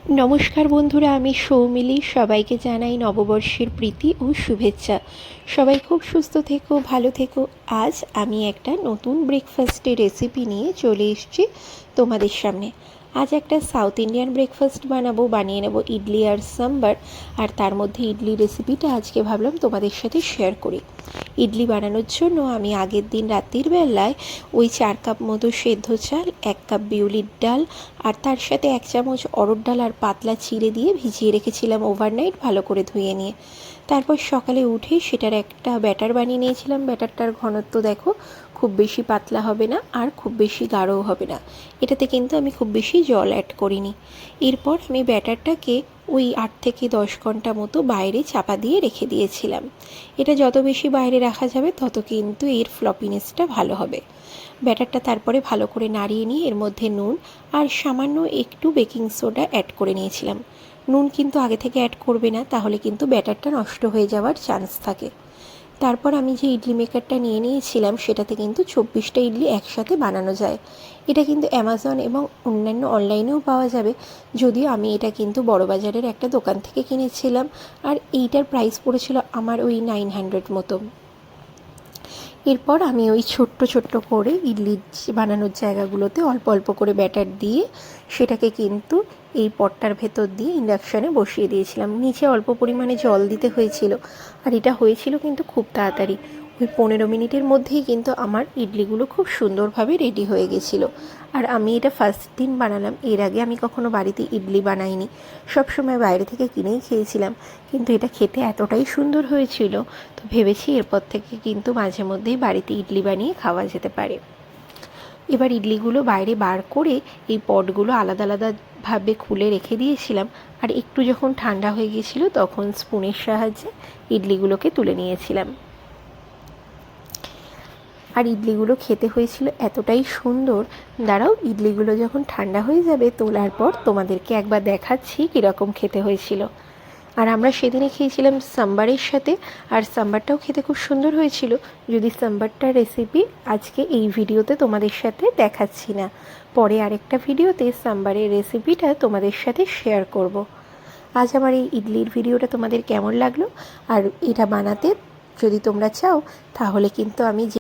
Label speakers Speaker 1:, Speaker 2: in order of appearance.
Speaker 1: নমস্কার বন্ধুরা, আমি সৌমিলি। সবাইকে জানাই নববর্ষের প্রীতি ও শুভেচ্ছা। সবাই খুব সুস্থ থেকো, ভালো থেকো। আজ আমি একটা নতুন ব্রেকফাস্টের রেসিপি নিয়ে চলে এসেছি তোমাদের সামনে। আজ একটা সাউথ ইন্ডিয়ান ব্রেকফাস্ট বানিয়ে নেব ইডলি আর সাম্বার। আর তার মধ্যে ইডলি রেসিপিটা আজকে ভাবলাম তোমাদের সাথে শেয়ার করি। ইডলি বানানোর জন্য আমি আগের দিন রাত্রির বেলায় ওই 4 কাপ মতো সেদ্ধ চাল, 1 কাপ বিউলির ডাল আর তার সাথে 1 চামচ অরহর ডাল আর পাতলা চিড়ে দিয়ে ভিজিয়ে রেখেছিলাম ওভারনাইট, ভালো করে ধুয়ে নিয়ে। তারপর সকালে উঠে সেটার একটা ব্যাটার বানিয়ে নিয়েছিলাম। ব্যাটারটার ঘনত্ব দেখো, খুব বেশি পাতলা হবে না আর খুব বেশি গাঢ়ও হবে না। এটাতে কিন্তু আমি খুব বেশি জল অ্যাড করিনি। এরপর আমি ব্যাটারটাকে ওই 8 থেকে 10 ঘন্টা মতো বাইরে চাপা দিয়ে রেখে দিয়েছিলাম। এটা যত বেশি বাইরে রাখা যাবে তত কিন্তু এর ফ্লপিনেসটা ভালো হবে। ব্যাটারটা তারপরে ভালো করে নাড়িয়ে নিয়ে এর মধ্যে নুন আর সামান্য একটু বেকিং সোডা অ্যাড করে নিয়েছিলাম। নুন কিন্তু আগে থেকে অ্যাড করবে না, তাহলে কিন্তু ব্যাটারটা নষ্ট হয়ে যাওয়ার চান্স থাকে। তারপর আমি যে ইডলি মেকারটা নিয়ে নিয়েছিলাম সেটাতে কিন্তু 24টা ইডলি একসাথে বানানো যায়। এটা কিন্তু অ্যামাজন এবং অন্যান্য অনলাইনেও পাওয়া যাবে, যদিও আমি এটা কিন্তু বড়বাজারের একটা দোকান থেকে কিনেছিলাম। আর এইটার প্রাইস পড়েছিল আমার ওই 900 মতো। এরপর আমি ওই ছোট্ট ছোট্ট করে ইডলি বানানোর জায়গাগুলোতে অল্প অল্প করে ব্যাটার দিয়ে সেটাকে কিন্তু এই পটটার ভেতর দিয়ে ইন্ডাকশানে বসিয়ে দিয়েছিলাম। নিচে অল্প পরিমাণে জল দিতে হয়েছিল। আর এটা হয়েছিল কিন্তু খুব তাড়াতাড়ি, ওই 15 মিনিটের মধ্যেই কিন্তু আমার ইডলিগুলো খুব সুন্দরভাবে রেডি হয়ে গেছিলো। আর আমি এটা ফার্স্ট দিন বানালাম, এর আগে আমি কখনো বাড়িতে ইডলি বানাইনি, সবসময় বাইরে থেকে কিনেই খেয়েছিলাম। কিন্তু এটা খেতে এতটাই সুন্দর হয়েছিল, তো ভেবেছি এরপর থেকে কিন্তু মাঝে মধ্যেই বাড়িতে ইডলি বানিয়ে খাওয়া যেতে পারে। এবার ইডলিগুলো বাইরে বার করে এই পটগুলো আলাদা আলাদাভাবে খুলে রেখে দিয়েছিলাম। আর একটু যখন ঠান্ডা হয়ে গেছিলো তখন স্পুনের সাহায্যে ইডলিগুলোকে তুলে নিয়েছিলাম। আর ইডলিগুলো খেতে হয়েছিল এতটাই সুন্দর। দাঁড়াও, ইডলিগুলো যখন ঠান্ডা হয়ে যাবে তোলার পর তোমাদেরকে একবার দেখাচ্ছি কীরকম খেতে হয়েছিল। আর আমরা সেদিনে খেয়েছিলাম সাম্বারের সাথে, আর সাম্বারটাও খেতে খুব সুন্দর হয়েছিল। যদি সাম্বারটার রেসিপি আজকে এই ভিডিওতে তোমাদের সাথে দেখাচ্ছি না, পরে আরেকটা ভিডিওতে সাম্বারের রেসিপিটা তোমাদের সাথে শেয়ার করব। আজ আমার এই ইডলির ভিডিওটা তোমাদের কেমন লাগলো, আর এটা বানাতে যদি তোমরা চাও তাহলে কিন্তু আমি